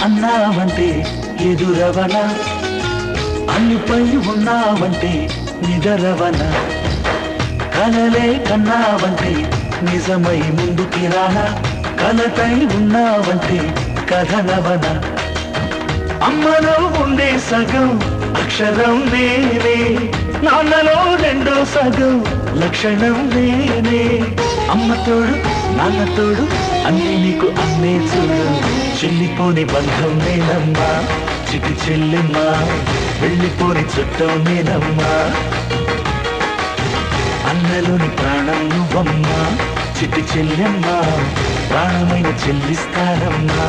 అన్నావంటే ఎదురవన, అన్నిపై ఉన్నావంటే నిదరవన, కలలే కన్నావంటే నిజమై ముందుకి రానా, కలతై ఉన్నావంటే కథనవన. అమ్మలో ఉండే సగం అక్షరం నేనే, నాన్నలో రెండో సగం లక్షణం నేనే. అమ్మ తోడు నాన్న తోడు అన్నీ నీకు అన్నే చూడు, చెల్లిపోని బంధం నేనమ్మా చిటి చెల్లెమ్మా, వెళ్ళిపోని చుట్టం నేనమ్మా. అన్నలోని ప్రాణం నువ్వమ్మా చిటి చెల్లెమ్మా, ప్రాణమైన చెల్లిస్తానమ్మా.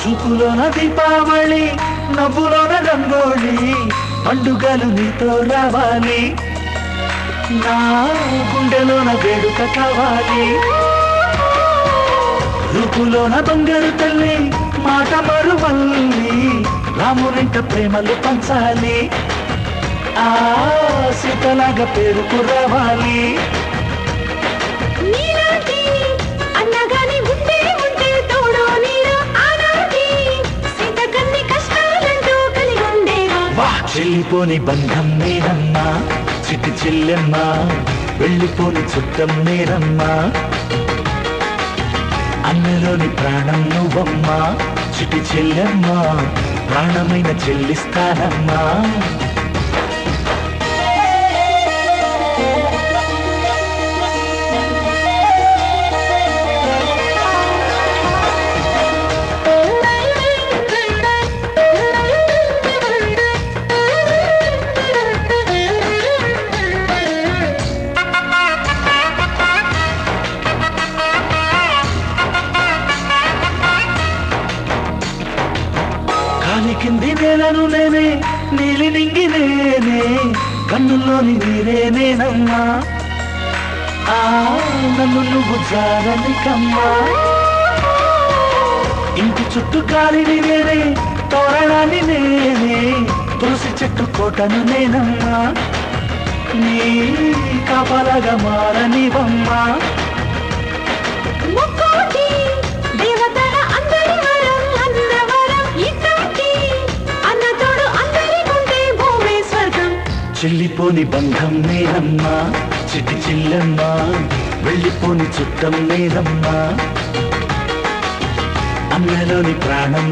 చూపులోన దీపావళి, నవ్వులోన రంగోళి, పండుగలు నీతో రావాలి, నా గుండెలోన వేడుక కావాలి. రూపులోన బంగారు తల్లి, మాట మరువల్లి, రామునింట ప్రేమలు పంచాలి, ఆ సీతలాగా పేరుకు రావాలి. చెల్లిపోని బంధం నేనమ్మా చిటి చెల్లెమ్మా, వెళ్ళిపోని చుట్టం నేనమ్మా. అన్నలోని ప్రాణం నువ్వమ్మా చిటి చెల్లెమ్మా, ప్రాణమైన చెల్లిస్తానమ్మా. కింది నేలను నేనే, నీలి నింగి నేనే, కన్నుల్లోని నీరే నేనమ్మా, ఆ నన్ను నువ్వు జారనికమ్మా. ఇంటి చుట్టూ కాలిని నేనే, తోరణాన్ని నేనే, తులసి చెట్టు కోటను నేనమ్మా, నీ కాపలాగా మారనివమ్మా. చెల్లిపోని బంధం నేనమ్మా చిటి చెల్లెమ్మా, వెళ్ళిపోని చుట్టం నేనమ్మా. అన్నలోని ప్రాణం